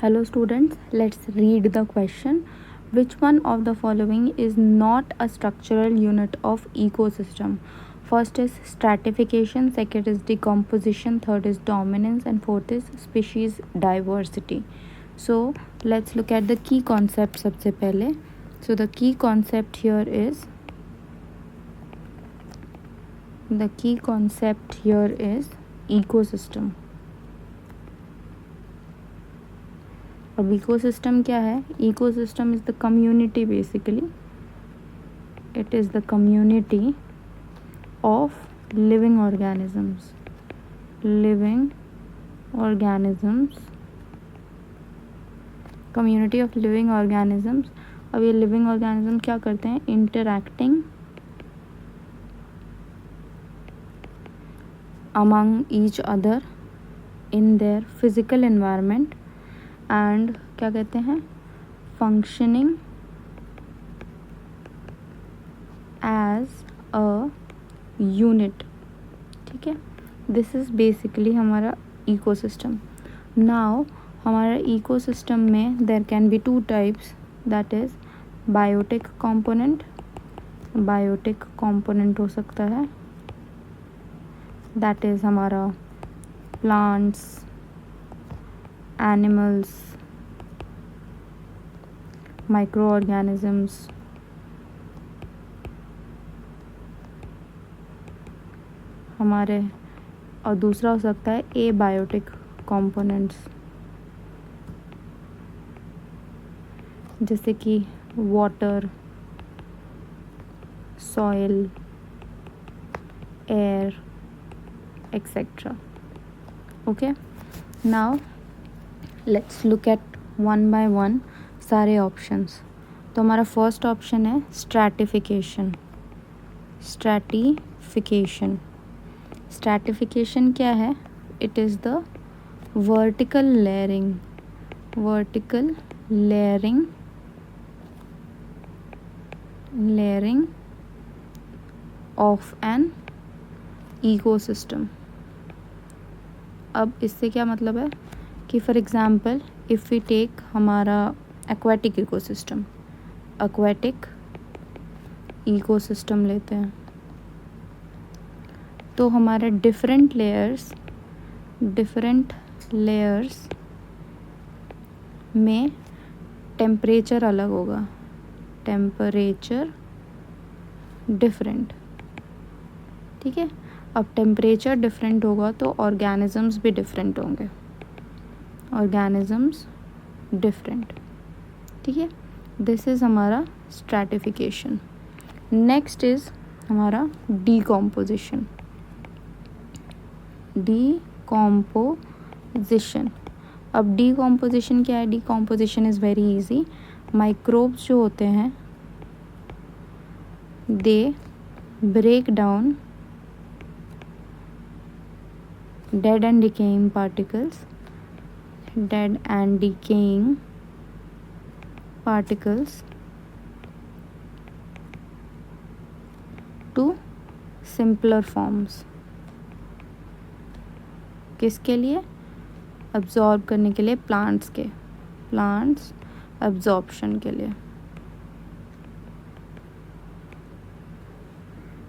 Hello students, let's read the question. Which one of the following is not a structural unit of ecosystem? First is stratification, second is decomposition, third is dominance, and fourth is species diversity. So let's look at the key concept सबसे पहले. So the key concept here is ecosystem. अब ecosystem क्या है? Ecosystem is the community, basically it is the community of living organisms. Community of living organisms. अब ये living organism क्या करते हैं? Interacting among each other in their physical environment and क्या कहते हैं? Functioning as a unit. ठीक है, दिस इज़ बेसिकली हमारा इकोसिस्टम. नाउ हमारा इकोसिस्टम में there can be two types, that is biotic component हो सकता है, दैट इज़ हमारा प्लांट्स, एनिमल्स, माइक्रो ऑर्गेनिजम्स, हमारे, और दूसरा हो सकता है एबायोटिक कंपोनेंट्स, जैसे कि water, soil, air, etcetera. Okay, now let's look at one by one सारे ऑप्शंस. तो हमारा फर्स्ट ऑप्शन है स्ट्रैटिफिकेशन. स्ट्रैटिफिकेशन क्या है? It is the vertical layering of an ecosystem. अब इससे क्या मतलब है कि for example if we take हमारा एक्वाटिक इकोसिस्टम लेते हैं, तो हमारे डिफरेंट लेयर्स में टेम्परेचर अलग होगा, टेम्परेचर डिफरेंट. ठीक है, अब टेम्परेचर डिफरेंट होगा तो ऑर्गेनिजम्स भी डिफरेंट होंगे, ठीक है. दिस इज़ हमारा स्ट्रैटिफिकेशन. नेक्स्ट इज़ हमारा डीकॉम्पोजिशन. अब डीकॉम्पोजिशन क्या है? Decomposition is very easy. Microbes जो होते हैं they break down dead and decaying particles to simpler forms. किसके लिए? अब्जॉर्ब करने के लिए, प्लांट्स अब्जॉर्प्शन के लिए.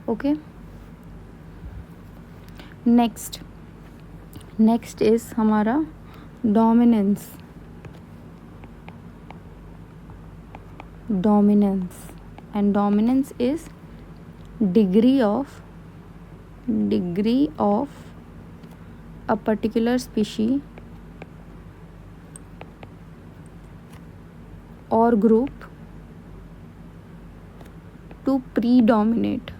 ओके, नेक्स्ट इज़ हमारा dominance. And dominance is degree of a particular species or group to predominate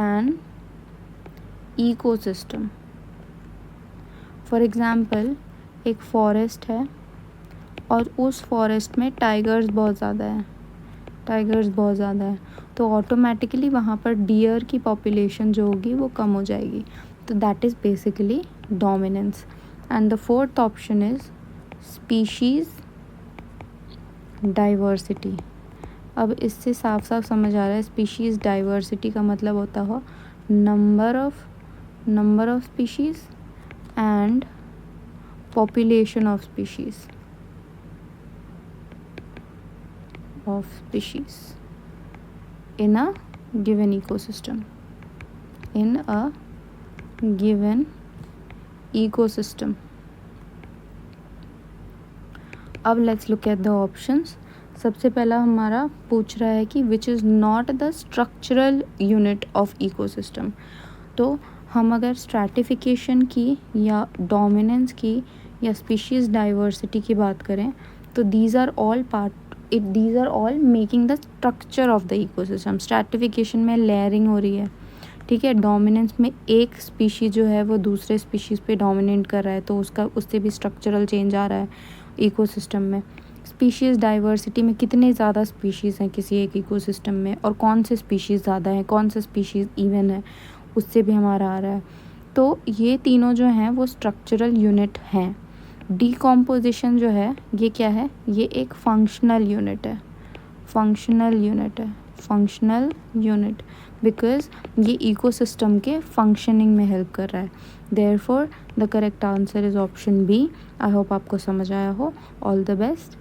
an ecosystem. For example एक forest है और उस फॉरेस्ट में टाइगर्स बहुत ज़्यादा है, तो ऑटोमेटिकली वहाँ पर डियर की पॉपुलेशन जो होगी वो कम हो जाएगी. तो that is basically dominance. And the fourth option is species diversity. अब इससे साफ साफ समझ आ रहा है, स्पीशीज़ डाइवर्सिटी का मतलब होता हो number of species and population of species in a given ecosystem. अब let's look at the options. सबसे पहला हमारा पूछ रहा है कि which is not the structural unit of ecosystem. तो हम अगर स्ट्रैटिफिकेशन की या डोमिनेंस की या स्पीशीज़ डाइवर्सिटी की बात करें तो these are all making the structure of the ecosystem. Stratification में लेयरिंग हो रही है, ठीक है. डोमिनेंस में एक स्पीशीज़ जो है वो दूसरे स्पीशीज़ पे डोमिनेट कर रहा है तो उससे भी स्ट्रक्चरल चेंज आ रहा है इकोसिस्टम में. स्पीशीज़ डाइवर्सिटी में कितने ज़्यादा स्पीशीज़ हैं किसी एक इकोसिस्टम में और कौन से स्पीशीज़ ज़्यादा हैं, कौन से स्पीशीज़ इवन है, उससे भी हमारा आ रहा है. तो ये तीनों जो हैं वो स्ट्रक्चरल यूनिट हैं. डीकॉम्पोजिशन जो है ये क्या है, ये एक फंक्शनल यूनिट बिकॉज ये इकोसिस्टम के फंक्शनिंग में हेल्प कर रहा है. Therefore the correct answer is option B. I hope आपको समझ आया हो. All the best.